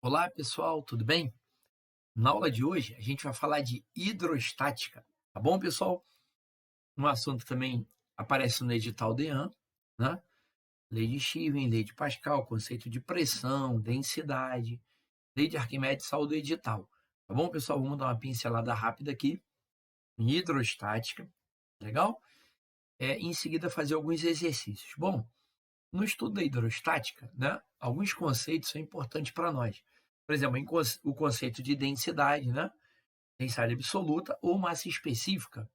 Olá, pessoal, tudo bem? Na aula de hoje, a gente vai falar de hidrostática, tá bom, pessoal? Um assunto que também aparece no edital DEAN, né? Lei de Stevens, lei de Pascal, conceito de pressão, densidade, lei de Arquimedes, saiu do edital. Tá bom, pessoal? Vamos dar uma pincelada rápida aqui em hidrostática, legal? Em seguida, fazer alguns exercícios. Bom, no estudo da hidrostática, né, alguns conceitos são importantes para nós. Por exemplo, o conceito de densidade, né? Densidade absoluta ou massa específica,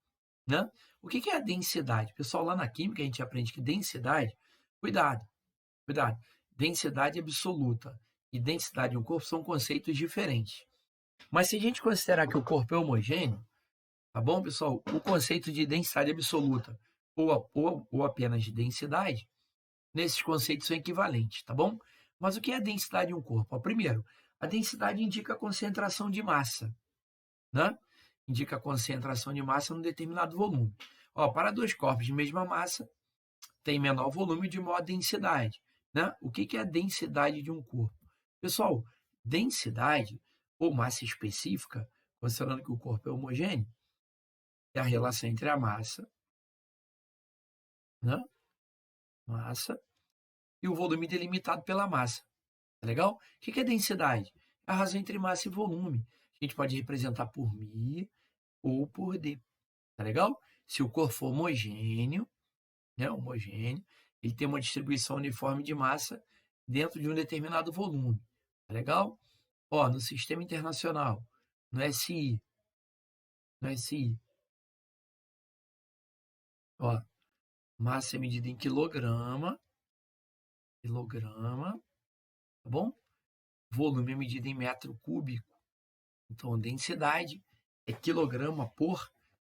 né? O que é a densidade? Pessoal, lá na química a gente aprende que densidade, cuidado, cuidado, densidade absoluta e densidade de um corpo são conceitos diferentes. Mas se a gente considerar que o corpo é homogêneo, tá bom, pessoal? O conceito de densidade absoluta ou apenas de densidade, nesses conceitos são equivalentes, tá bom? Mas o que é a densidade de um corpo? Ó, primeiro, a densidade indica a concentração de massa, né? Indica a concentração de massa num determinado volume. Ó, para dois corpos de mesma massa, tem menor volume de maior densidade. Né? O que é a densidade de um corpo? Pessoal, densidade ou massa específica, considerando que o corpo é homogêneo, é a relação entre a massa, né? Massa e o volume delimitado pela massa. Tá legal? O que é densidade? É a razão entre massa e volume. A gente pode representar por μ ou por d. Tá legal? Se o corpo for homogêneo, né, homogêneo, ele tem uma distribuição uniforme de massa dentro de um determinado volume. Tá legal? Ó, no sistema internacional, no SI, no SI, ó, massa é medida em quilograma, tá bom? Volume é medida em metro cúbico. Então, a densidade é quilograma por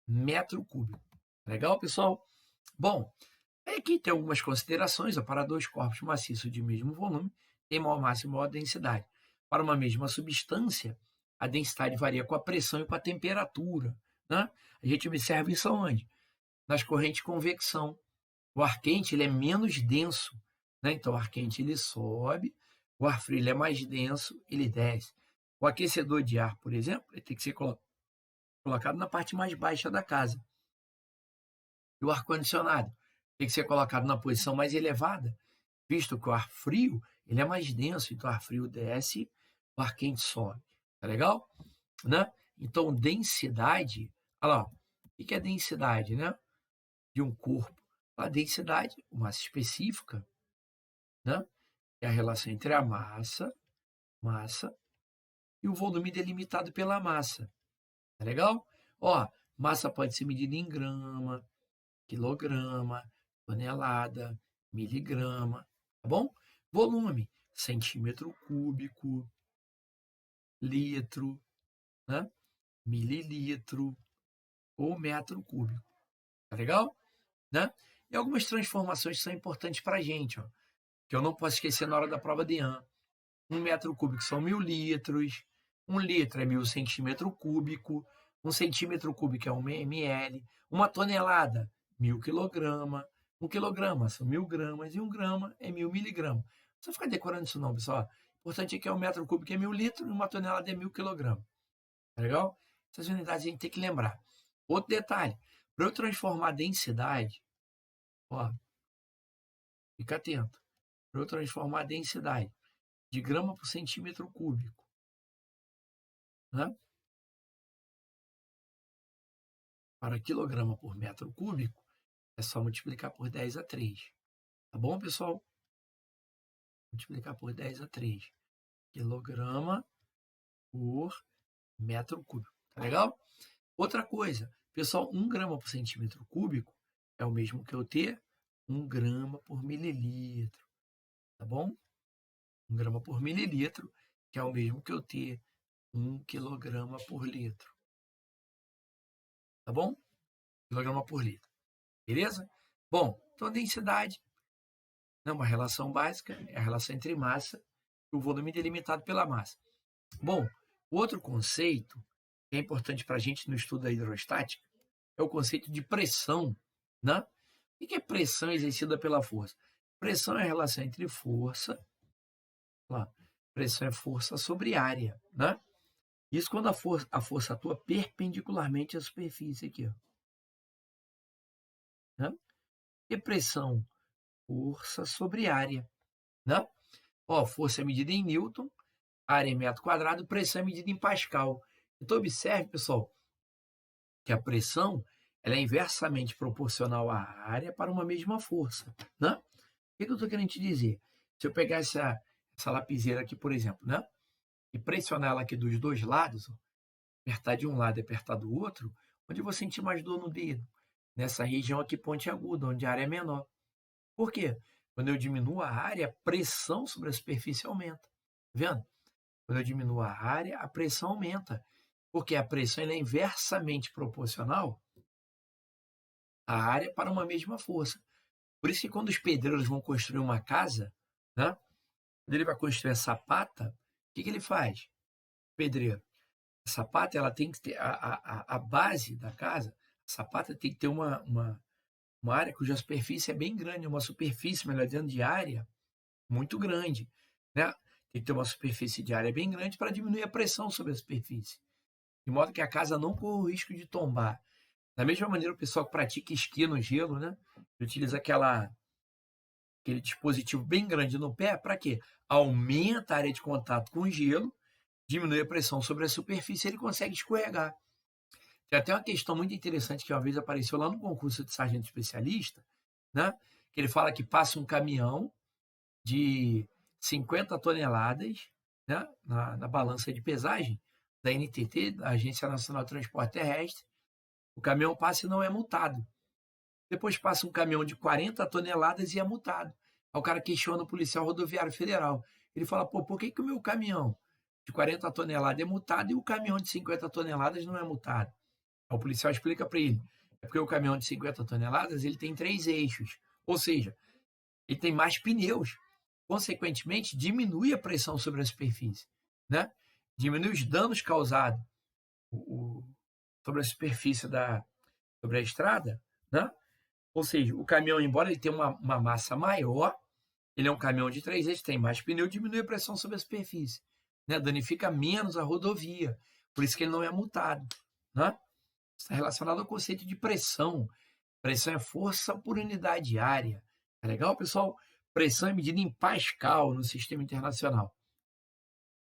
metro cúbico. Legal, pessoal? Bom, aqui tem algumas considerações. Para dois corpos maciços de mesmo volume, tem maior massa e maior densidade. Para uma mesma substância, a densidade varia com a pressão e com a temperatura. Né? A gente observa isso onde? Nas correntes de convecção. O ar quente ele é menos denso. Né? Então, o ar quente ele sobe, o ar frio ele é mais denso, ele desce. O aquecedor de ar, por exemplo, ele tem que ser colocado na parte mais baixa da casa. E o ar-condicionado tem que ser colocado na posição mais elevada, visto que o ar frio ele é mais denso, então o ar frio desce, o ar quente sobe. Tá legal? Né? Então, densidade, olha lá, o que é densidade, né? De um corpo? A densidade, massa específica, né? É a relação entre a massa e o volume delimitado pela massa. Tá legal? Ó, massa pode ser medida em grama, quilograma, tonelada, miligrama, tá bom? Volume, centímetro cúbico, litro, né? Mililitro ou metro cúbico, tá legal? Né? E algumas transformações que são importantes para a gente, ó, que eu não posso esquecer na hora da prova de AN. 1 metro cúbico são 1.000 litros, 1 litro é 1.000 centímetro cúbico, 1 centímetro cúbico é 1 ml, uma tonelada, 1.000 quilogramas, 1 quilograma são 1.000 gramas e 1 grama é 1.000 miligramas. Não precisa ficar decorando isso não, pessoal. O importante é que 1 metro cúbico é 1.000 litros e uma tonelada é 1.000 quilogramas. Tá legal? Essas unidades a gente tem que lembrar. Outro detalhe, para eu transformar a densidade, ó, fica atento, para eu transformar a densidade de grama por centímetro cúbico, né? Para quilograma por metro cúbico, é só multiplicar por 10 a 3. Tá bom, pessoal? Multiplicar por 10 a 3. Quilograma por metro cúbico. Tá legal? Outra coisa, pessoal, 1 grama por centímetro cúbico é o mesmo que eu ter 1 grama por mililitro. Tá bom? 1 grama por mililitro, que é o mesmo que eu ter 1 quilograma por litro. Tá bom? Quilograma por litro. Beleza? Bom, então a densidade é uma relação básica, é a relação entre massa e o volume delimitado pela massa. Bom, outro conceito que é importante para a gente no estudo da hidrostática é o conceito de pressão. Né? O que é pressão exercida pela força? Pressão é a relação entre força, lá, Pressão é força sobre área, né? Isso quando a força atua perpendicularmente à superfície aqui, ó, né? E pressão, força sobre área, né? Ó, força é medida em Newton, área em metro quadrado, pressão é medida em Pascal. Então observe, pessoal, que a pressão ela é inversamente proporcional à área para uma mesma força, né? O que eu estou querendo te dizer? Se eu pegar essa lapiseira aqui, por exemplo, né? E pressionar ela aqui dos dois lados, ó, apertar de um lado e apertar do outro, onde eu vou sentir mais dor no dedo? Nessa região aqui pontiaguda, onde a área é menor. Por quê? Quando eu diminuo a área, a pressão sobre a superfície aumenta. Tá vendo? Quando eu diminuo a área, a pressão aumenta. Porque a pressão ela é inversamente proporcional à área para uma mesma força. Por isso que quando os pedreiros vão construir uma casa, né? Quando ele vai construir a sapata, o que ele faz? Pedreiro. A sapata ela tem que ter a base da casa, a sapata tem que ter uma área cuja superfície é bem grande, uma superfície, melhor dizendo, de área muito grande, né? Tem que ter uma superfície de área bem grande para diminuir a pressão sobre a superfície, de modo que a casa não corra o risco de tombar. Da mesma maneira, o pessoal que pratica esqui no gelo, né? Utiliza aquele dispositivo bem grande no pé, para quê? Aumenta a área de contato com o gelo, diminui a pressão sobre a superfície e ele consegue escorregar. Tem até uma questão muito interessante que uma vez apareceu lá no concurso de sargento especialista, né? Que ele fala que passa um caminhão de 50 toneladas, né? Na balança de pesagem da NTT, da Agência Nacional de Transporte Terrestre. O caminhão passa e não é multado. Depois passa um caminhão de 40 toneladas e é multado. Aí o cara questiona o policial rodoviário federal. Ele fala, pô, por que o meu caminhão de 40 toneladas é multado e o caminhão de 50 toneladas não é multado? Aí o policial explica para ele. É porque o caminhão de 50 toneladas ele tem 3 eixos. Ou seja, ele tem mais pneus. Consequentemente, diminui a pressão sobre a superfície. Né? Diminui os danos causados sobre a superfície sobre a estrada. Né? Ou seja, o caminhão, embora ele tenha uma massa maior, ele é um caminhão de 3 eixos, tem mais pneu, diminui a pressão sobre a superfície. Né? Danifica menos a rodovia. Por isso que ele não é multado. Né? Está relacionado ao conceito de pressão. Pressão é força por unidade de área. Tá legal, pessoal? Pressão é medida em Pascal no sistema internacional.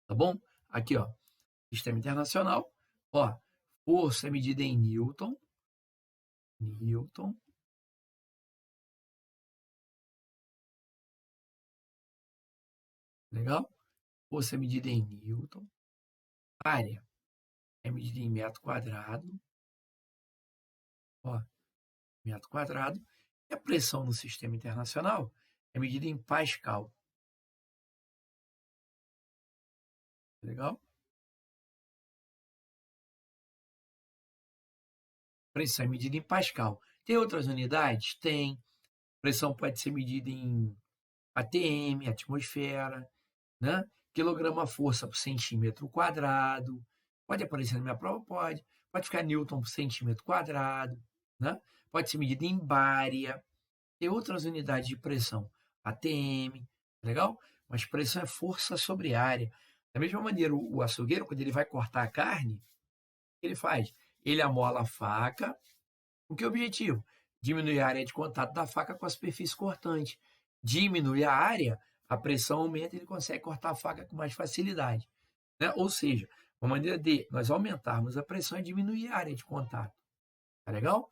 Tá bom? Aqui, ó. Sistema internacional. Ó, força é medida em Newton. Newton. Legal? Força é medida em Newton. Área é medida em metro quadrado. Ó, metro quadrado. E a pressão no sistema internacional é medida em Pascal. Legal? Pressão é medida em Pascal. Tem outras unidades? Tem. Pressão pode ser medida em ATM, atmosfera, né? Quilograma-força por centímetro quadrado. Pode aparecer na minha prova? Pode. Pode ficar Newton por centímetro quadrado, né? Pode ser medida em bária. Tem outras unidades de pressão. ATM, legal? Mas pressão é força sobre área. Da mesma maneira, o açougueiro, quando ele vai cortar a carne, o que ele faz? Ele amola a faca. Com que objetivo? Diminuir a área de contato da faca com a superfície cortante. Diminui a área, a pressão aumenta e ele consegue cortar a faca com mais facilidade. Né? Ou seja, uma maneira de nós aumentarmos a pressão é diminuir a área de contato. Tá legal?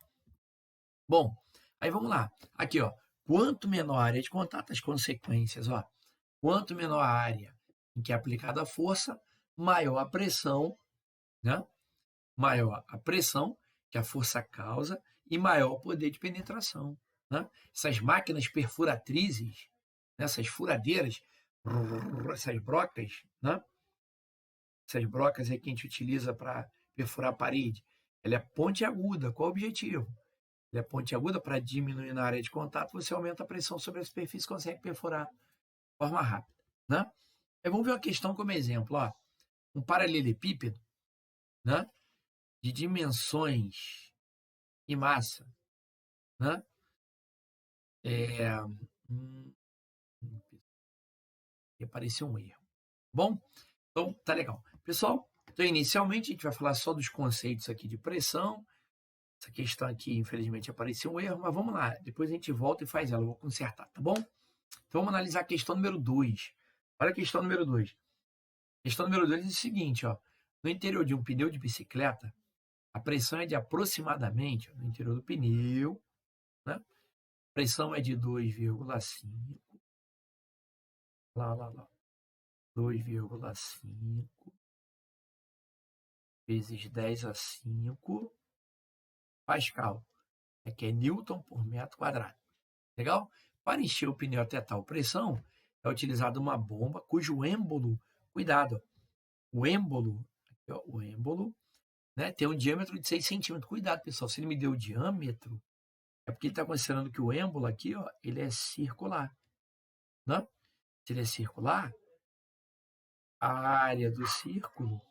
Bom, aí vamos lá. Aqui, ó. Quanto menor a área de contato, as consequências, ó. Quanto menor a área em que é aplicada a força, maior a pressão, né? Maior a pressão que a força causa e maior o poder de penetração. Né? Essas máquinas perfuratrizes, né? Essas furadeiras, essas brocas, né? Essas brocas aí que a gente utiliza para perfurar a parede, ela é pontiaguda. Qual o objetivo? Ela é pontiaguda para diminuir na área de contato, você aumenta a pressão sobre a superfície e consegue perfurar de forma rápida. Né? Aí vamos ver uma questão como exemplo. Ó. Um paralelepípedo, né? De dimensões e massa, né? Hum, apareceu um erro. Bom, então tá legal. Pessoal, então inicialmente a gente vai falar só dos conceitos aqui de pressão. Essa questão aqui, infelizmente, apareceu um erro, mas vamos lá. Depois a gente volta e faz ela, eu vou consertar, tá bom? Então vamos analisar a questão número 2. Olha a questão número 2. A questão número 2 diz o seguinte, ó. No interior de um pneu de bicicleta, a pressão é de aproximadamente, ó, no interior do pneu, né? A pressão é de 2,5. Lá. 2,5 vezes 10 a 5 Pascal. Que é Newton por metro quadrado. Legal? Para encher o pneu até tal pressão, é utilizada uma bomba cujo êmbolo, cuidado, o êmbolo, aqui, ó, o êmbolo, né, tem um diâmetro de 6 centímetros. Cuidado, pessoal, se ele me deu o diâmetro, é porque ele está considerando que o êmbolo aqui, ó, ele é circular. Né? Se ele é circular, a área do círculo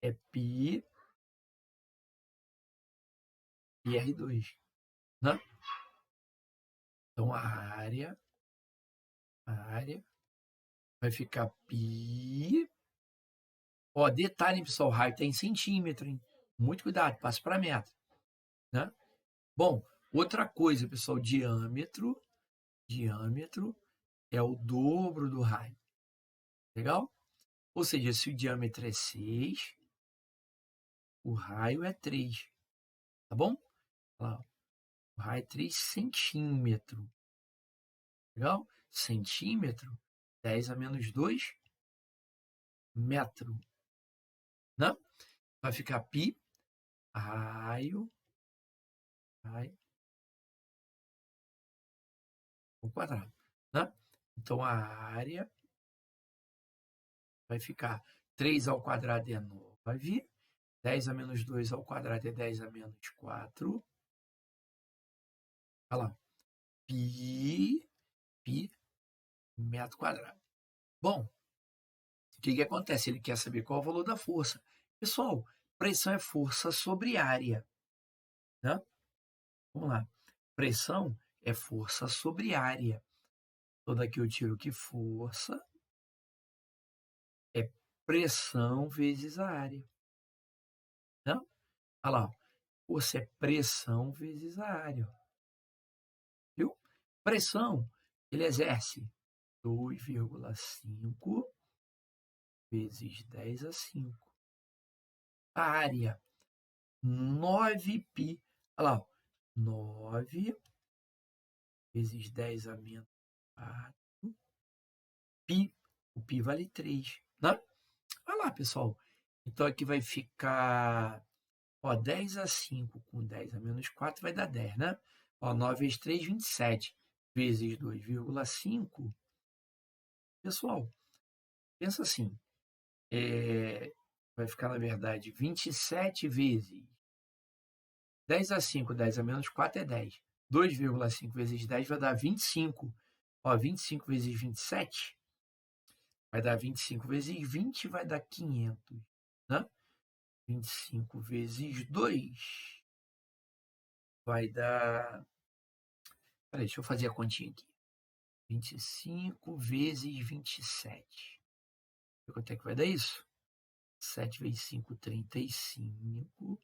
é π e R2. Né? Então, a área vai ficar π. Ó, detalhe, pessoal, o raio está em centímetro, hein? Muito cuidado, passa para metro. Né? Bom, outra coisa, pessoal, diâmetro é o dobro do raio. Legal? Ou seja, se o diâmetro é 6, o raio é 3. Tá bom? Lá, o raio é 3 centímetros. Legal? Centímetro, 10 a menos 2 metro. Né? Vai ficar π, raio ao quadrado. Né? Então, a área vai ficar 3 ao quadrado é 9. 10 a menos 2 ao quadrado é 10 a menos 4. Olha lá. Π metro quadrado. Bom, o que acontece? Ele quer saber qual é o valor da força. Pessoal, pressão é força sobre área. Né? Vamos lá. Pressão é força sobre área. Então, daqui eu tiro que força é pressão vezes a área. Né? Olha lá. Força é pressão vezes a área. Viu? Pressão, ele exerce 2,5 vezes 10 a 5. A área, 9π. Olha lá, 9 vezes 10 a menos 4. Π. O π vale 3. Né? Olha lá, pessoal. Então, aqui vai ficar 10 a 5 com 10 a menos 4 vai dar 10, né? 9 vezes 3, 27. Vezes 2,5. Pessoal, pensa assim. Vai ficar, na verdade, 27 vezes 10 a 5, 10 a menos 4 é 10. 2,5 vezes 10 vai dar 25. 25 vezes 27 vai dar 25 vezes 20 vai dar 500. Né? 25 vezes 2 vai dar... Peraí, deixa eu fazer a continha aqui. 25 vezes 27. Quanto é que vai dar isso? 7 vezes 5, 35.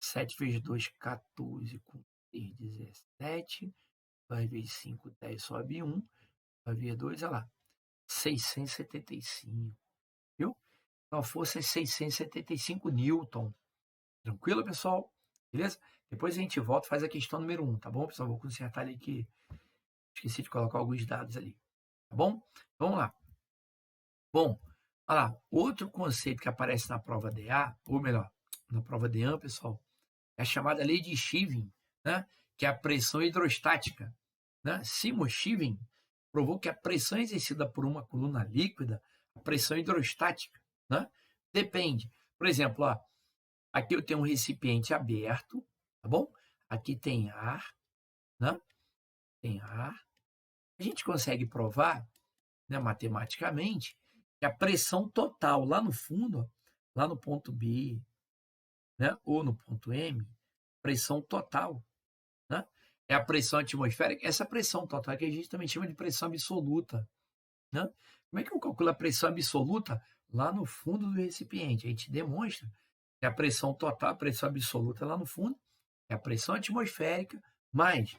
7 vezes 2, 14. Com 3, 17. 2 vezes 5, 10. Sobe 1. 2 vezes 2, olha lá. 675. Viu? Então, a força é 675 newton. Tranquilo, pessoal? Beleza? Depois a gente volta e faz a questão número 1, tá bom, pessoal? Vou consertar ali que esqueci de colocar alguns dados ali. Tá bom? Vamos lá. Bom, olha lá. Outro conceito que aparece na prova DA, ou melhor, na prova DEAN, pessoal, é a chamada lei de Stevens, né? Que é a pressão hidrostática. Né? Seymour Stevens provou que a pressão exercida por uma coluna líquida, a pressão hidrostática, né? Depende. Por exemplo, ó, aqui eu tenho um recipiente aberto, tá bom? Aqui tem ar, né? Tem ar. A gente consegue provar, né, matematicamente, que a pressão total lá no fundo, ó, lá no ponto B, né, ou no ponto M, pressão total, né, é a pressão atmosférica. Essa pressão total que a gente também chama de pressão absoluta. Né? Como é que eu calculo a pressão absoluta lá no fundo do recipiente? A gente demonstra que a pressão total, a pressão absoluta lá no fundo, é a pressão atmosférica mais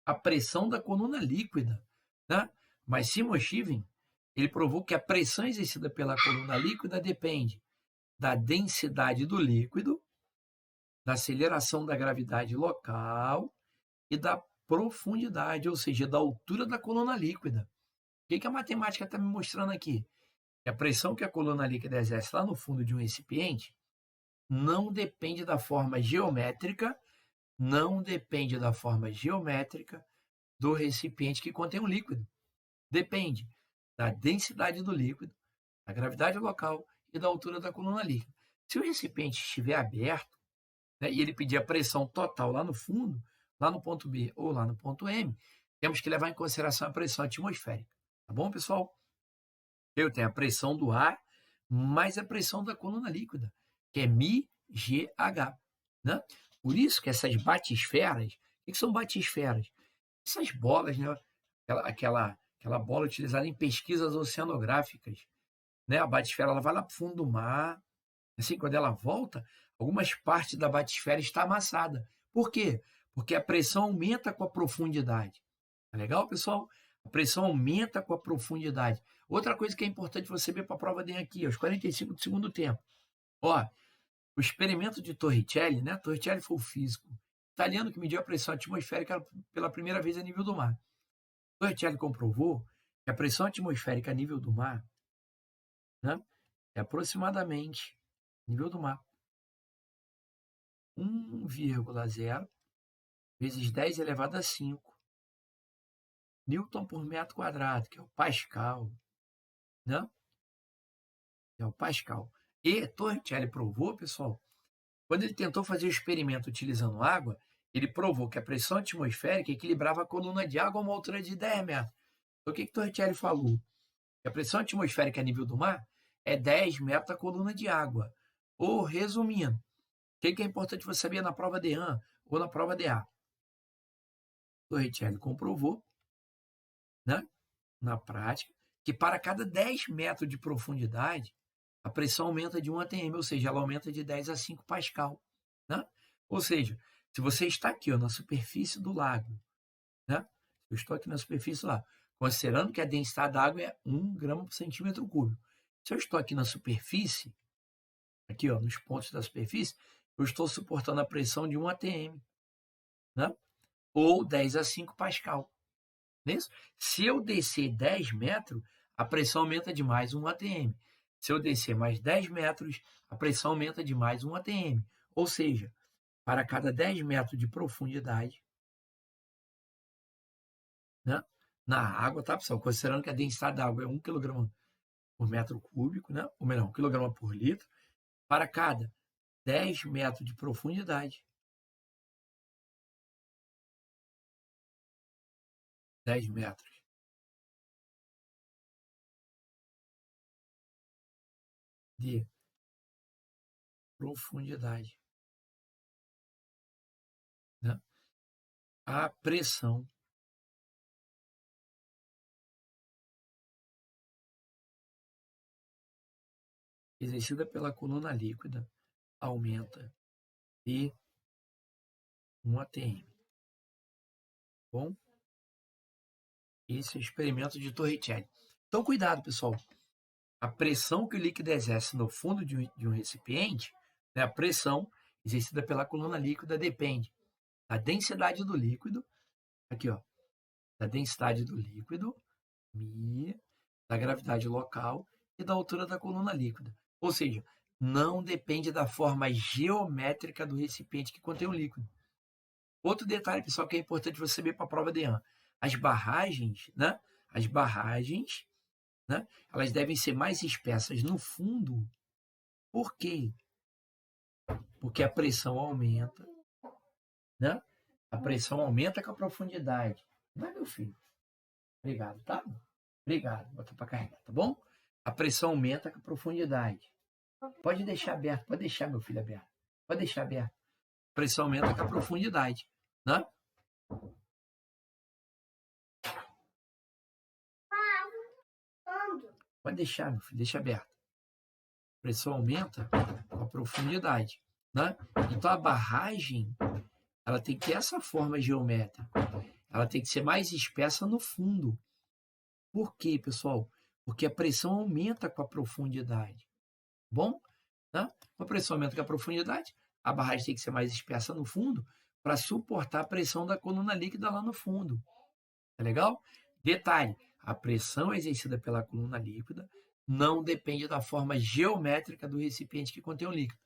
a pressão da coluna líquida, né? Mas Simon-Steven, ele provou que a pressão exercida pela coluna líquida depende da densidade do líquido, da aceleração da gravidade local e da profundidade, ou seja, da altura da coluna líquida. O que a matemática está me mostrando aqui? Que a pressão que a coluna líquida exerce lá no fundo de um recipiente não depende da forma geométrica, do recipiente que contém o líquido. Depende da densidade do líquido, da gravidade local e da altura da coluna líquida. Se o recipiente estiver aberto, né, e ele pedir a pressão total lá no fundo, lá no ponto B ou lá no ponto M, temos que levar em consideração a pressão atmosférica. Tá bom, pessoal? Eu tenho a pressão do ar mais a pressão da coluna líquida, que é μgh. Né? Por isso que essas batisferas, o que são batisferas? Essas bolas, né? Aquela bola utilizada em pesquisas oceanográficas. Né? A batisfera ela vai lá para o fundo do mar. Assim, quando ela volta, algumas partes da batisfera está amassada. Por quê? Porque a pressão aumenta com a profundidade. Tá legal, pessoal? A pressão aumenta com a profundidade. Outra coisa que é importante você ver para a prova de aqui, aos 45 do segundo tempo. Ó, o experimento de Torricelli, né? Torricelli foi o físico italiano que mediu a pressão atmosférica pela primeira vez a nível do mar. Torricelli comprovou que a pressão atmosférica a nível do mar, né, é aproximadamente nível do mar 1,0 vezes 10 elevado a 5 Newton por metro quadrado, que é o Pascal, né? É o Pascal. E Torricelli provou, pessoal, quando ele tentou fazer o experimento utilizando água, ele provou que a pressão atmosférica equilibrava a coluna de água a uma altura de 10 metros. Então, o que Torricelli falou? Que a pressão atmosférica a nível do mar é 10 metros a coluna de água. Ou, resumindo, o que é importante você saber na prova de AN ou na prova de A? Torricelli comprovou, né, na prática, que para cada 10 metros de profundidade, a pressão aumenta de 1 atm, ou seja, ela aumenta de 10 a 5 pascal. Né? Ou seja, se você está aqui ó, na superfície do lago, né? Eu estou aqui na superfície lá, considerando que a densidade da água é 1 grama por centímetro cúbico. Se eu estou aqui na superfície, aqui ó, nos pontos da superfície, eu estou suportando a pressão de 1 atm, né? Ou 10 a 5 pascal. Não é isso? Se eu descer 10 metros, a pressão aumenta de mais 1 atm. Se eu descer mais 10 metros, a pressão aumenta de mais 1 atm. Ou seja, para cada 10 metros de profundidade, né, na água, tá, pessoal? Considerando que a densidade da água é 1 kg por metro cúbico, né? Ou melhor, 1 kg por litro, para cada 10 metros de profundidade, 10 metros de profundidade, né, a pressão exercida pela coluna líquida aumenta de 1 atm. Bom, esse é o experimento de Torricelli. Então, cuidado, pessoal. A pressão que o líquido exerce no fundo de um recipiente, né, a pressão exercida pela coluna líquida depende da densidade do líquido, aqui ó, da densidade do líquido, μ, da gravidade local e da altura da coluna líquida. Ou seja, não depende da forma geométrica do recipiente que contém o líquido. Outro detalhe, pessoal, que é importante você saber para a prova de AN. As barragens, né? As barragens, né? Elas devem ser mais espessas no fundo. Por quê? Porque a pressão aumenta, né? A pressão aumenta com a profundidade. Não é, meu filho? Obrigado, tá? Obrigado. Bota para carregar, tá bom? A pressão aumenta com a profundidade. Pode deixar aberto, pode deixar, meu filho, aberto. Pode deixar aberto. A pressão aumenta com a profundidade, né? Pode deixar, meu filho, deixa aberto. A pressão aumenta com a profundidade, né? Então, a barragem, ela tem que ter essa forma geométrica. Ela tem que ser mais espessa no fundo. Por quê, pessoal? Porque a pressão aumenta com a profundidade. Bom? Né? A pressão aumenta com a profundidade, a barragem tem que ser mais espessa no fundo para suportar a pressão da coluna líquida lá no fundo. Tá legal? Detalhe, a pressão exercida pela coluna líquida não depende da forma geométrica do recipiente que contém o líquido.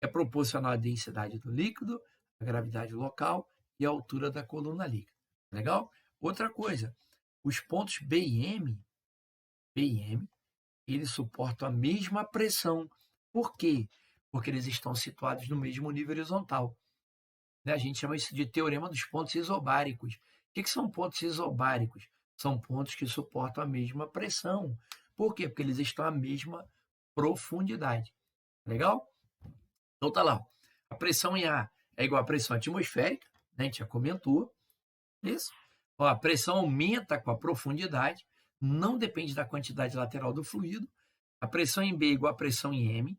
É proporcional à densidade do líquido, à gravidade local e à altura da coluna líquida. Tá legal? Outra coisa, os pontos B e M, eles suportam a mesma pressão. Por quê? Porque eles estão situados no mesmo nível horizontal. Né? A gente chama isso de teorema dos pontos isobáricos. O que são pontos isobáricos? São pontos que suportam a mesma pressão. Por quê? Porque eles estão à mesma profundidade. Legal? Então tá lá. A pressão em A é igual à pressão atmosférica, né? A gente já comentou isso. Ó, a pressão aumenta com a profundidade, não depende da quantidade lateral do fluido. A pressão em B é igual à pressão em M.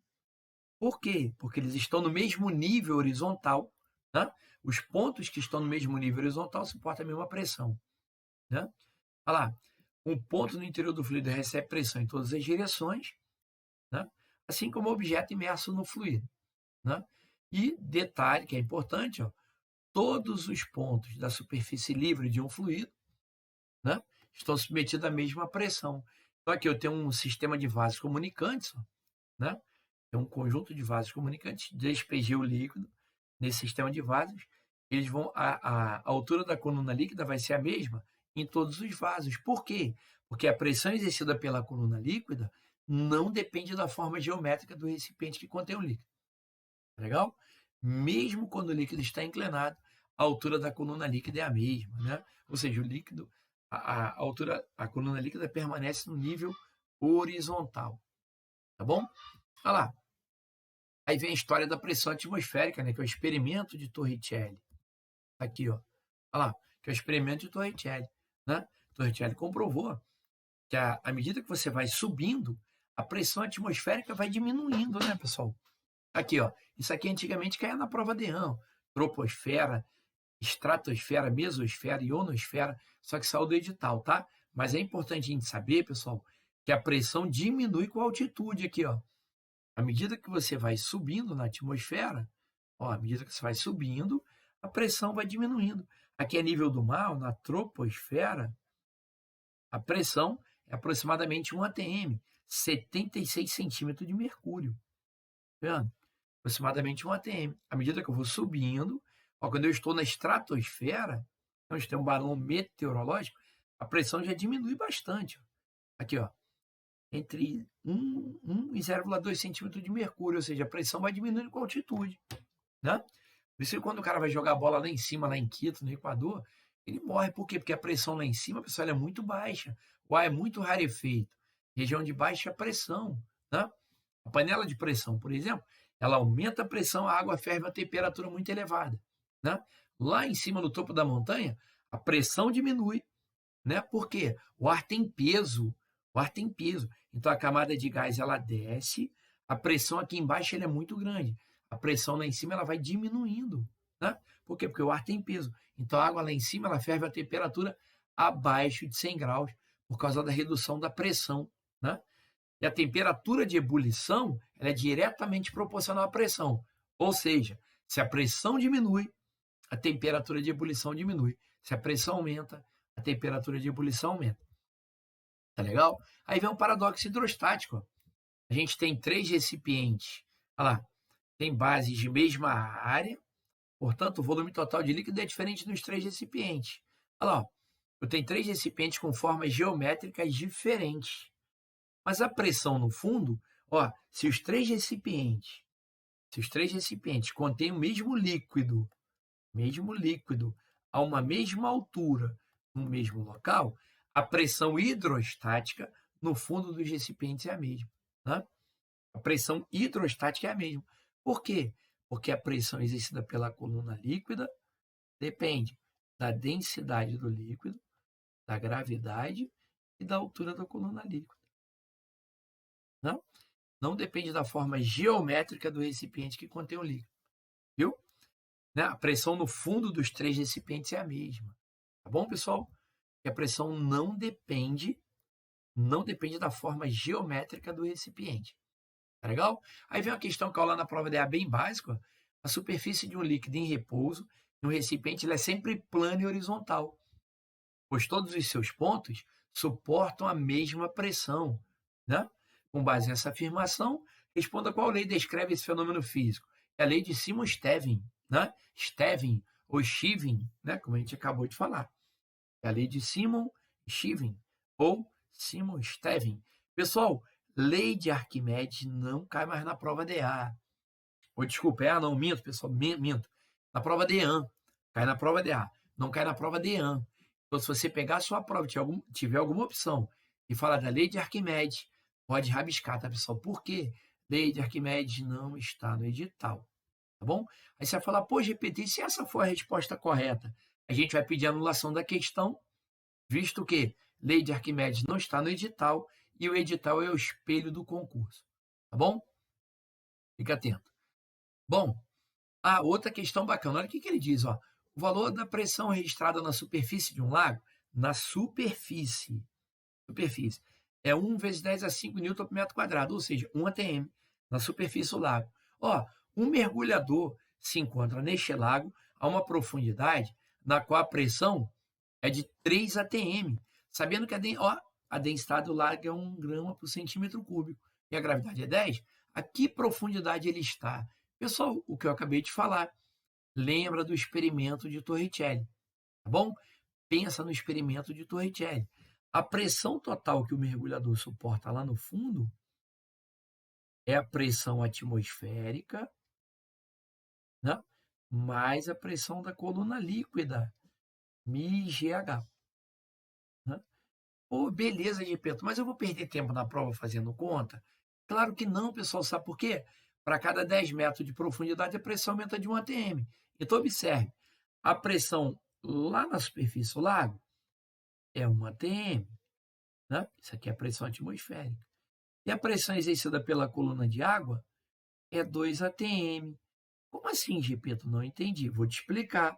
Por quê? Porque eles estão no mesmo nível horizontal. Né? Os pontos que estão no mesmo nível horizontal suportam a mesma pressão. Né? Olha lá, um ponto no interior do fluido recebe pressão em todas as direções, né? Assim como o objeto imerso no fluido. Né? E detalhe que é importante, ó, todos os pontos da superfície livre de um fluido, né, estão submetidos à mesma pressão. Então aqui eu tenho um sistema de vasos comunicantes, ó, né? É um conjunto de vasos comunicantes, despejei o líquido nesse sistema de vasos, eles vão a altura da coluna líquida vai ser a mesma em todos os vasos. Por quê? Porque a pressão exercida pela coluna líquida não depende da forma geométrica do recipiente que contém o líquido. Legal? Mesmo quando o líquido está inclinado, a altura da coluna líquida é a mesma, né? Ou seja, o líquido, a altura, a coluna líquida permanece no nível horizontal, tá bom? Olha lá. Aí vem a história da pressão atmosférica, né? Que é o experimento de Torricelli. Aqui, ó. Olha lá, que é o experimento de Torricelli, né? Torricelli comprovou que à medida que você vai subindo, a pressão atmosférica vai diminuindo, né, pessoal? Aqui, ó. Isso aqui antigamente caía na prova de ano. Troposfera, estratosfera, mesosfera, ionosfera, só que saiu do edital, tá? Mas é importante a gente saber, pessoal, que a pressão diminui com a altitude aqui, ó. À medida que você vai subindo na atmosfera, ó, à medida que você vai subindo, a pressão vai diminuindo. Aqui é nível do mar, na troposfera, a pressão é aproximadamente 1 atm, 76 centímetros de mercúrio. Tá vendo? Aproximadamente 1 atm. À medida que eu vou subindo, ó, quando eu estou na estratosfera, onde tem um balão meteorológico, a pressão já diminui bastante. Ó. Aqui, ó, entre 1 e 0,2 centímetros de mercúrio, ou seja, a pressão vai diminuindo com a altitude. Né? Por isso que quando o cara vai jogar a bola lá em cima, lá em Quito, no Equador, ele morre. Por quê? Porque a pressão lá em cima, pessoal, é muito baixa. O ar é muito rarefeito. Região de baixa pressão. Né? A panela de pressão, por exemplo, ela aumenta a pressão, a água ferve a temperatura muito elevada. Né? Lá em cima, no topo da montanha, a pressão diminui. Né? Por quê? O ar tem peso. O ar tem peso. Então a camada de gás ela desce, a pressão aqui embaixo ela é muito grande. A pressão lá em cima ela vai diminuindo. Né? Por quê? Porque o ar tem peso. Então a água lá em cima ela ferve a temperatura abaixo de 100 graus por causa da redução da pressão. Né? E a temperatura de ebulição ela é diretamente proporcional à pressão. Ou seja, se a pressão diminui, a temperatura de ebulição diminui. Se a pressão aumenta, a temperatura de ebulição aumenta. Tá legal? Aí vem um paradoxo hidrostático. Ó. A gente tem 3 recipientes. Olha lá, tem bases de mesma área, portanto, o volume total de líquido é diferente nos 3 recipientes. Olha lá, ó. Eu tenho 3 recipientes com formas geométricas diferentes. Mas a pressão no fundo, ó, se os três recipientes contêm o mesmo líquido, a uma mesma altura, no mesmo local, a pressão hidrostática no fundo dos recipientes é a mesma. Né? A pressão hidrostática é a mesma. Por quê? Porque a pressão exercida pela coluna líquida depende da densidade do líquido, da gravidade e da altura da coluna líquida. não depende da forma geométrica do recipiente que contém o líquido, viu? Né? A pressão no fundo dos 3 recipientes é a mesma, tá bom, pessoal? E a pressão não depende da forma geométrica do recipiente. Tá legal? Aí vem uma questão que lá na prova da EA bem básica. A superfície de um líquido em repouso, no recipiente, ela é sempre plana e horizontal, pois todos os seus pontos suportam a mesma pressão. Né? Com base nessa afirmação, responda qual lei descreve esse fenômeno físico. É a lei de Simon-Stevin, né? Stevin ou Stevin, né? Como a gente acabou de falar. É a lei de Simon-Stevin ou Simon-Stevin. Pessoal, lei de Arquimedes não cai mais na prova de EA. Ou desculpa, não, minto, pessoal, minto. Na prova de EAN. Cai na prova de EA. Não cai na prova de EAN. Então, se você pegar a sua prova e tiver alguma opção e falar da lei de Arquimedes, pode rabiscar, tá, pessoal? Por quê? Lei de Arquimedes não está no edital. Tá bom? Aí você vai falar, pô, GPT, se essa for a resposta correta, a gente vai pedir anulação da questão, visto que lei de Arquimedes não está no edital e o edital é o espelho do concurso. Tá bom? Fica atento. Bom, outra questão bacana. Olha o que ele diz. Ó. O valor da pressão registrada na superfície de um lago, na superfície, é 1 vezes 10 a 5 newton por metro quadrado, ou seja, 1 atm na superfície do lago. Ó, um mergulhador se encontra neste lago a uma profundidade na qual a pressão é de 3 atm, sabendo que a densidade do lago é 1 grama por centímetro cúbico e a gravidade é 10, a que profundidade ele está? Pessoal, o que eu acabei de falar, lembra do experimento de Torricelli, tá bom? Pensa no experimento de Torricelli. A pressão total que o mergulhador suporta lá no fundo é a pressão atmosférica, né? Mais a pressão da coluna líquida, μgh. Né? Pô, beleza, Gepeto, mas eu vou perder tempo na prova fazendo conta? Claro que não, pessoal. Sabe por quê? Para cada 10 metros de profundidade, a pressão aumenta de 1 atm. Então, observe, a pressão lá na superfície do lago é 1 atm. Né? Isso aqui é a pressão atmosférica. E a pressão exercida pela coluna de água é 2 atm. Como assim, Gepeto? Não entendi. Vou te explicar.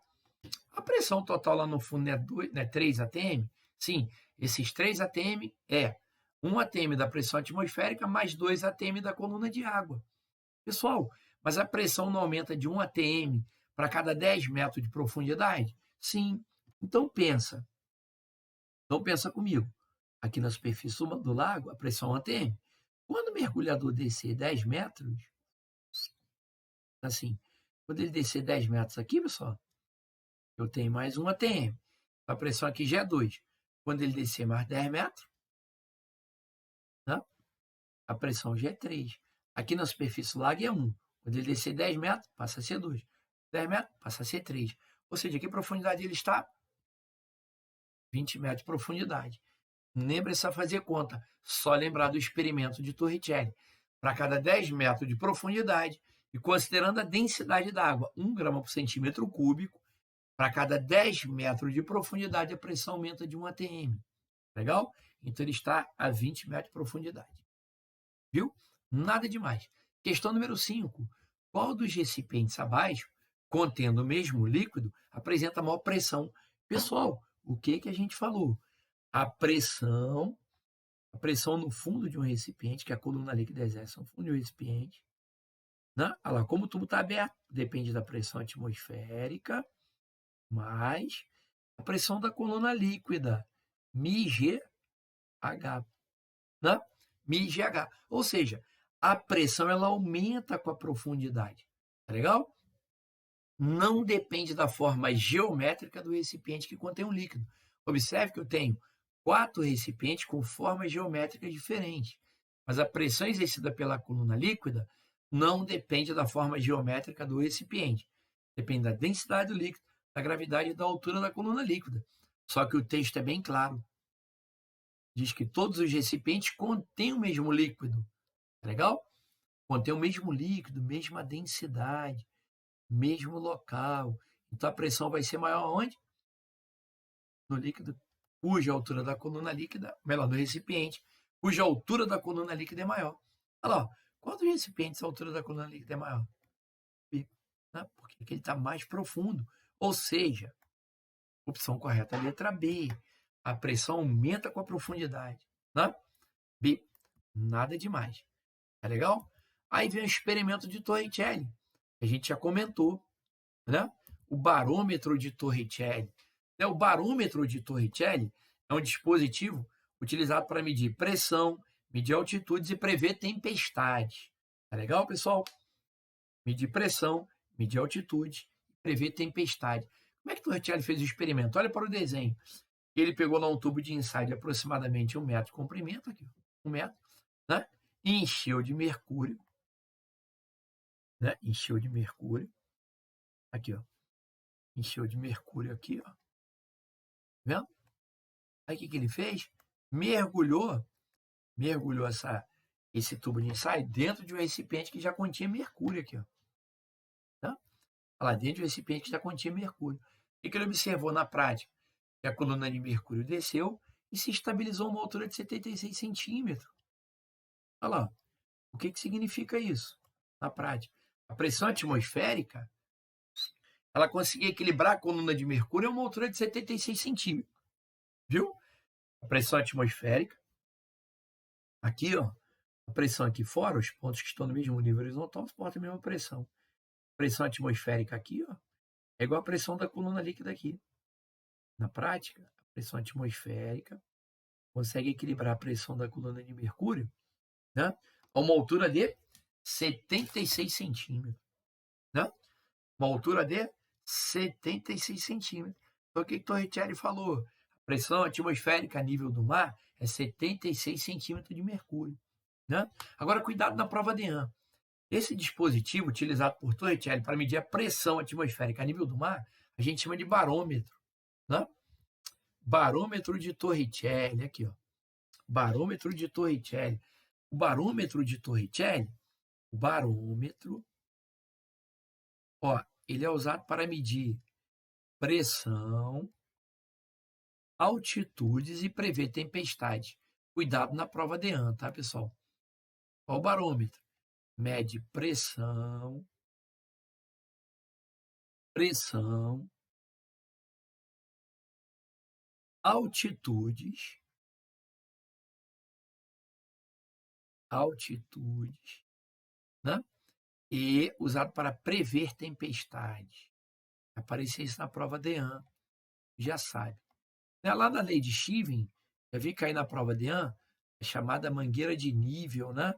A pressão total lá no fundo é 3 atm? Sim, esses 3 atm é 1 atm da pressão atmosférica mais 2 atm da coluna de água. Pessoal, mas a pressão não aumenta de 1 atm para cada 10 metros de profundidade? Sim. Então pensa. Então pensa comigo. Aqui na superfície do lago, a pressão é 1 atm. Quando o mergulhador descer 10 metros, assim, quando ele descer 10 metros aqui, pessoal, eu tenho mais 1 atm. A pressão aqui já é 2. Quando ele descer mais 10 metros, né, a pressão já é 3. Aqui na superfície do lago é 1. Quando ele descer 10 metros, passa a ser 2. 10 metros, passa a ser 3. Ou seja, que profundidade ele está? 20 metros de profundidade. Nem precisa fazer conta, só lembrar do experimento de Torricelli. Para cada 10 metros de profundidade, e considerando a densidade da água, 1 grama por centímetro cúbico, para cada 10 metros de profundidade, a pressão aumenta de 1 atm. Legal? Então, ele está a 20 metros de profundidade. Viu? Nada demais. Questão número 5. Qual dos recipientes abaixo, contendo o mesmo líquido, apresenta maior pressão? Pessoal, o que a gente falou? A pressão no fundo de um recipiente, que a coluna líquida exerce no fundo de um recipiente. Né? Olha lá, como o tubo está aberto, depende da pressão atmosférica, mais a pressão da coluna líquida, μgh. Né? μgh. Ou seja, a pressão ela aumenta com a profundidade. Tá legal? Não depende da forma geométrica do recipiente que contém o líquido. Observe que eu tenho 4 recipientes com formas geométricas diferentes, mas a pressão exercida pela coluna líquida não depende da forma geométrica do recipiente. Depende da densidade do líquido, da gravidade e da altura da coluna líquida. Só que o texto é bem claro. Diz que todos os recipientes contêm o mesmo líquido. Tá legal? Contém o mesmo líquido, mesma densidade, mesmo local. Então a pressão vai ser maior onde? No líquido cuja altura da coluna líquida, melhor, no recipiente, cuja altura da coluna líquida é maior. Olha lá, Quantos recipientes a altura da coluna líquida é maior? B, né? Porque ele está mais profundo. Ou seja, opção correta, letra B. A pressão aumenta com a profundidade. Né? B, nada demais. Tá legal? Aí vem o experimento de Torricelli, que a gente já comentou, né? O barômetro de Torricelli. O barômetro de Torricelli é um dispositivo utilizado para medir pressão, medir altitudes e prever tempestades. Tá legal, pessoal? Medir pressão, medir altitude e prever tempestade. Como é que Torricelli fez o experimento? Olha para o desenho. Ele pegou lá um tubo de ensaio de aproximadamente 1 metro de comprimento, aqui, 1 metro, né? E encheu de mercúrio, né? Encheu de mercúrio. Aqui, ó. Encheu de mercúrio aqui, ó. Tá vendo? Aí o que ele fez? Mergulhou esse tubo de ensaio dentro de um recipiente que já continha mercúrio aqui, ó. Tá? Lá dentro de um recipiente que já continha mercúrio. O que ele observou na prática? Que a coluna de mercúrio desceu e se estabilizou a uma altura de 76 centímetros. Olha lá. O que significa isso na prática? A pressão atmosférica, ela conseguia equilibrar a coluna de mercúrio a uma altura de 76 centímetros. Viu? A pressão atmosférica, aqui, ó, a pressão aqui fora, os pontos que estão no mesmo nível horizontal suportam a mesma pressão. A pressão atmosférica aqui, ó, é igual à pressão da coluna líquida aqui. Na prática, a pressão atmosférica consegue equilibrar a pressão da coluna de mercúrio, né, a uma altura de 76 centímetros. Né? Uma altura de 76 centímetros. Então, o que Torricelli falou? A pressão atmosférica a nível do mar é 76 centímetros de mercúrio. Né? Agora, cuidado na prova DEAN. Esse dispositivo utilizado por Torricelli para medir a pressão atmosférica a nível do mar, a gente chama de barômetro. Né? Barômetro de Torricelli, aqui, ó. Barômetro de Torricelli. O barômetro de Torricelli, o barômetro, ó, ele é usado para medir pressão, altitudes e prever tempestades. Cuidado na prova DEAN, tá, pessoal? Ó, o barômetro mede pressão, altitudes, né? E usado para prever tempestades. Aparecer isso na prova DEAN, já sabe. Lá na lei de Stevens, já vi cair na prova DEAN, é chamada mangueira de nível, né?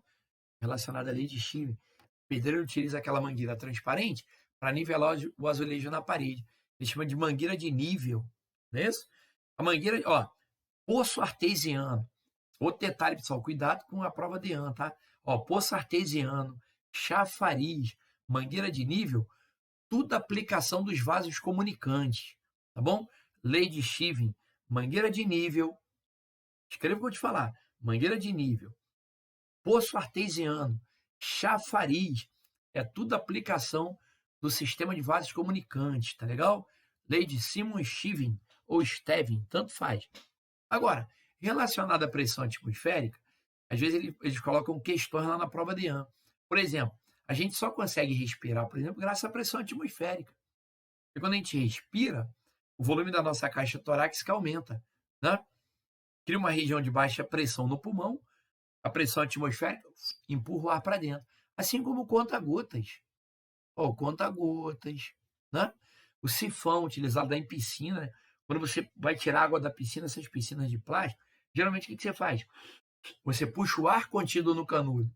Relacionada à lei de Stevens. O pedreiro utiliza aquela mangueira transparente para nivelar o azulejo na parede. Ele chama de mangueira de nível, não é isso? A mangueira, ó, poço artesiano. Outro detalhe, pessoal, cuidado com a prova DEAN, tá? Ó, poço artesiano, chafariz, mangueira de nível, tudo aplicação dos vasos comunicantes, tá bom? Lei de Stevens, mangueira de nível, escreva o que eu vou te falar, mangueira de nível, poço artesiano, chafariz, é tudo aplicação do sistema de vasos comunicantes, tá legal? Lei de Simon-Stevens ou Stevens, tanto faz. Agora, relacionado à pressão atmosférica, às vezes eles colocam questões lá na prova DEAN. Por exemplo, a gente só consegue respirar, por exemplo, graças à pressão atmosférica. E quando a gente respira, o volume da nossa caixa torácica aumenta, né? Cria uma região de baixa pressão no pulmão, a pressão atmosférica empurra o ar para dentro. Assim como o conta-gotas. O conta-gotas, né? O sifão utilizado em piscina, né? Quando você vai tirar água da piscina, essas piscinas de plástico, geralmente o que você faz? Você puxa o ar contido no canudo,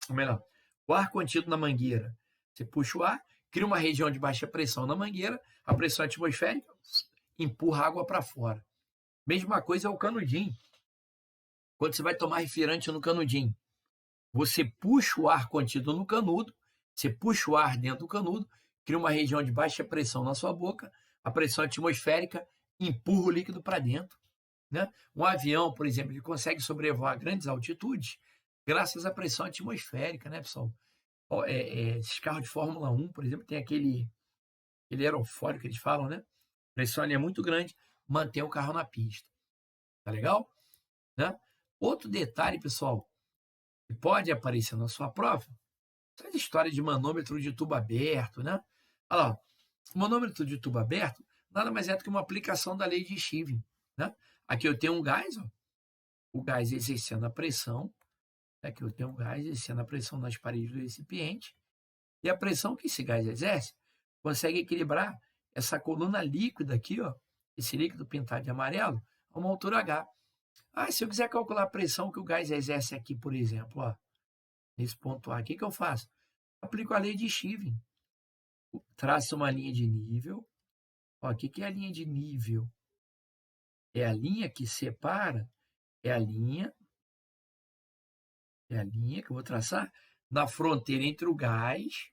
ou melhor, o ar contido na mangueira. Você puxa o ar, cria uma região de baixa pressão na mangueira, a pressão atmosférica empurra a água para fora. Mesma coisa é o canudinho. Quando você vai tomar refrigerante no canudinho, você puxa o ar contido no canudo, você puxa o ar dentro do canudo, cria uma região de baixa pressão na sua boca, a pressão atmosférica empurra o líquido para dentro. Né? Um avião, por exemplo, ele consegue sobrevoar grandes altitudes graças à pressão atmosférica, né, pessoal? Esses carros de Fórmula 1, por exemplo, tem aquele aerofólio que eles falam, né? A pressão ali é muito grande, mantém o carro na pista. Tá legal? Né? Outro detalhe, pessoal, E pode aparecer na sua prova essa história de manômetro de tubo aberto, né? Olha lá, o manômetro de tubo aberto nada mais é do que uma aplicação da lei de Stevens, né? Aqui eu tenho um gás, ó, o gás exercendo a pressão, aqui eu tenho um gás exercendo a pressão nas paredes do recipiente, e a pressão que esse gás exerce consegue equilibrar essa coluna líquida aqui, ó, esse líquido pintado de amarelo, a uma altura H. Ah, se eu quiser calcular a pressão que o gás exerce aqui, por exemplo, ó, nesse ponto A, o que, que eu faço? Aplico a lei de Stevens. Traço uma linha de nível. Ó, o que, que é a linha de nível? É a linha que separa, é a linha que eu vou traçar na fronteira entre o gás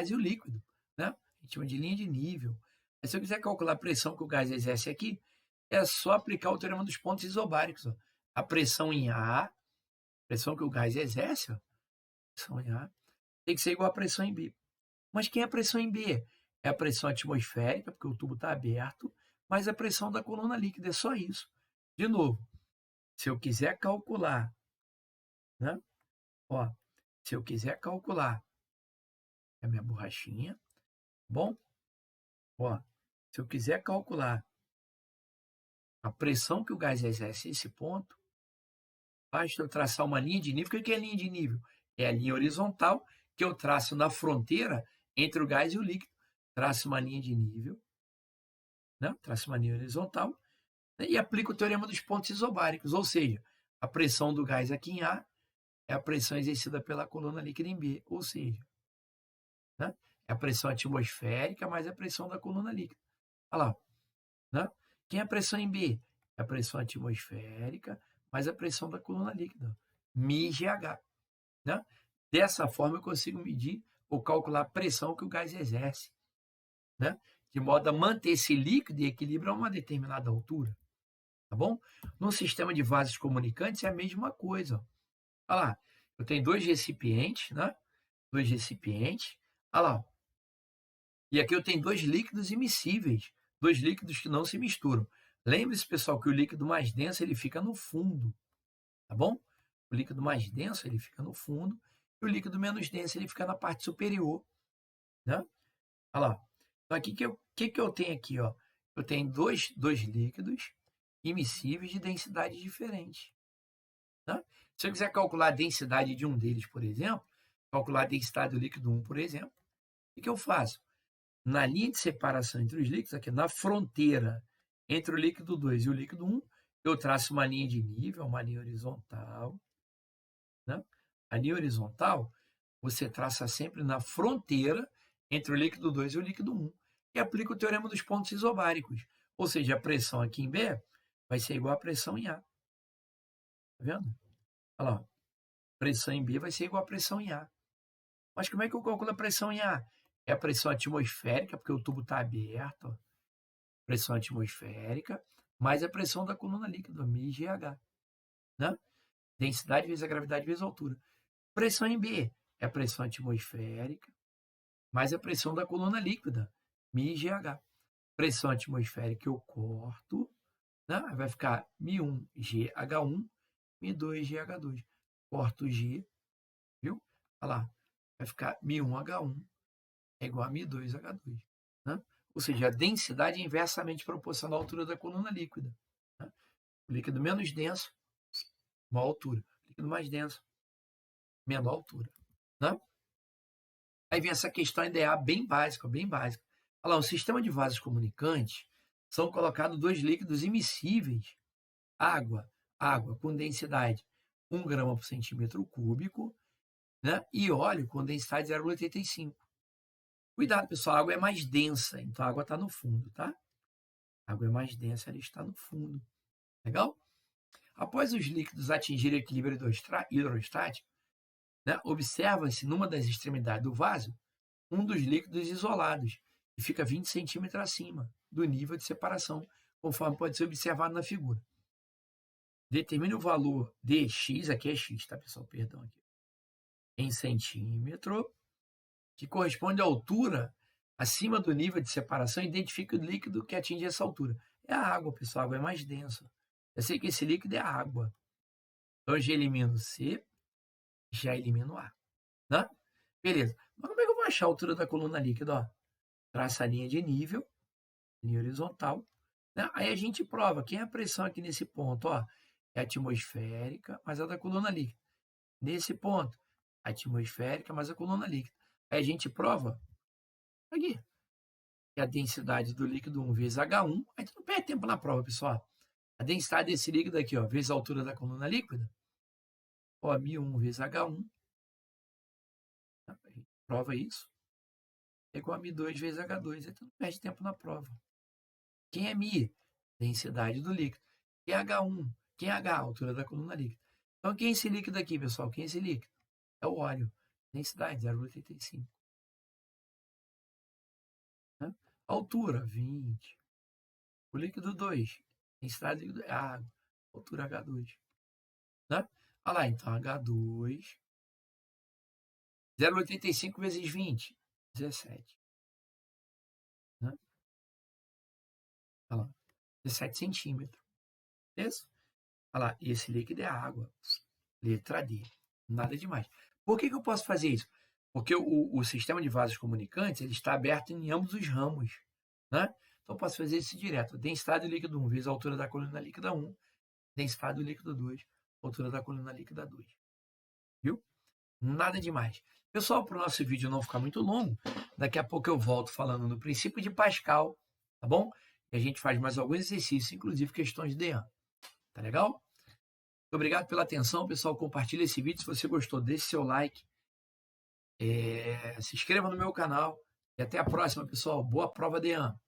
e o líquido, né? A gente chama de linha de nível. Mas se eu quiser calcular a pressão que o gás exerce aqui, é só aplicar o teorema dos pontos isobáricos. Ó. A pressão em A, pressão que o gás exerce, ó, pressão em A, tem que ser igual à pressão em B. Mas quem é a pressão em B? É a pressão atmosférica, porque o tubo está aberto, mas a pressão da coluna líquida, é só isso. De novo, se eu quiser calcular, né? Ó, se eu quiser calcular a minha borrachinha, bom? Ó, se eu quiser calcular a pressão que o gás exerce nesse ponto, basta eu traçar uma linha de nível. O que é a linha de nível? É a linha horizontal que eu traço na fronteira entre o gás e o líquido. Traço uma linha de nível, né? Traço uma linha horizontal, né? E aplico o teorema dos pontos isobáricos, ou seja, a pressão do gás aqui em A é a pressão exercida pela coluna líquida em B, ou seja, né? É a pressão atmosférica mais a pressão da coluna líquida. Olha lá, né? Quem é a pressão em B? É a pressão atmosférica mais a pressão da coluna líquida, μgH. Né? Dessa forma eu consigo medir ou calcular a pressão que o gás exerce, né? De modo a manter esse líquido em equilíbrio a uma determinada altura. Tá bom? No sistema de vasos comunicantes é a mesma coisa. Ó. Olha lá, eu tenho dois recipientes, né? Dois recipientes. Olha lá. E aqui eu tenho dois líquidos immiscíveis, dois líquidos que não se misturam. Lembre-se, pessoal, que o líquido mais denso ele fica no fundo, tá bom? O líquido mais denso ele fica no fundo e o líquido menos denso ele fica na parte superior, né? Olha lá. Então aqui que eu tenho aqui, ó? Eu tenho dois líquidos immiscíveis de densidades diferentes. Né? Se eu quiser calcular a densidade de um deles, por exemplo, calcular a densidade do líquido 1, por exemplo, o que eu faço? Na linha de separação entre os líquidos, aqui na fronteira entre o líquido 2 e o líquido 1, eu traço uma linha de nível, uma linha horizontal. Né? A linha horizontal você traça sempre na fronteira entre o líquido 2 e o líquido 1 e aplica o teorema dos pontos isobáricos. Ou seja, a pressão aqui em B vai ser igual à pressão em A. Tá vendo? Olha lá. Pressão em B vai ser igual à pressão em A. Mas como é que eu calculo a pressão em A? É a pressão atmosférica, porque o tubo está aberto. Ó. Pressão atmosférica, mais a pressão da coluna líquida, μgH. Né? Densidade vezes a gravidade vezes a altura. Pressão em B é a pressão atmosférica, mais a pressão da coluna líquida, μgH. Pressão atmosférica eu corto, né? Vai ficar μ1GH1, μ2GH2. Corto o G, viu? Olha lá, vai ficar μ1H1 é igual a μ2H2. Né? Ou seja, a densidade é inversamente proporcional à altura da coluna líquida. Né? O líquido menos denso, maior altura. O líquido mais denso, menor altura. Né? Aí vem essa questão IDA bem básica, bem básica. Olha lá, o sistema de vasos comunicantes são colocados dois líquidos immiscíveis, água com densidade 1 grama por centímetro cúbico, né? E óleo com densidade 0,85. Cuidado, pessoal, a água é mais densa, então a água está no fundo, tá? A água é mais densa, ela está no fundo. Legal? Após os líquidos atingirem o equilíbrio hidrostático, né, observa-se numa das extremidades do vaso um dos líquidos isolados, que fica 20 centímetros acima do nível de separação, conforme pode ser observado na figura. Determine o valor de x, aqui é x, tá, pessoal? Perdão aqui. Em centímetro, que corresponde à altura acima do nível de separação, identifique o líquido que atinge essa altura. É a água, pessoal, a água é mais densa. Eu sei que esse líquido é a água. Então, eu já elimino C, já elimina o ar, né? Beleza. Mas como é que eu vou achar a altura da coluna líquida? Ó, traça a linha de nível, linha horizontal, né? Aí a gente prova quem é a pressão aqui nesse ponto, ó, é atmosférica, mas a da coluna líquida. Nesse ponto, atmosférica, mas a coluna líquida. Aí a gente prova aqui, que a densidade do líquido 1 vezes H1, aí tu não perde tempo na prova, pessoal. A densidade desse líquido aqui, ó, vezes a altura da coluna líquida, ó, μ1 vezes H1, tá? A gente prova isso, é igual a μ2 vezes H2, aí tu não perde tempo na prova. Quem é μ? Densidade do líquido. Quem é H1? Quem é H? Altura da coluna líquida. Então, quem é esse líquido aqui, pessoal? Quem é esse líquido? É o óleo. Densidade, 0,85. Né? Altura, 20. O líquido 2. Densidade do líquido é água. Altura, H2. Né? Olha lá, então, H2. 0,85 vezes 20. 17. Né? Olha lá. 17 centímetros. Beleza? Olha lá, esse líquido é água. Letra D. Nada demais. Por que eu posso fazer isso? Porque o sistema de vasos comunicantes ele está aberto em ambos os ramos. Né? Então, eu posso fazer isso direto. Densidade do líquido 1 vezes a altura da coluna líquida 1. Densidade do líquido 2, altura da coluna líquida 2. Viu? Nada demais. Pessoal, para o nosso vídeo não ficar muito longo, daqui a pouco eu volto falando no princípio de Pascal, tá bom? E a gente faz mais alguns exercícios, inclusive questões de DEAN. Tá legal? Muito obrigado pela atenção, pessoal. Compartilhe esse vídeo. Se você gostou, deixe seu like. Se inscreva no meu canal. E até a próxima, pessoal. Boa prova, DEAN.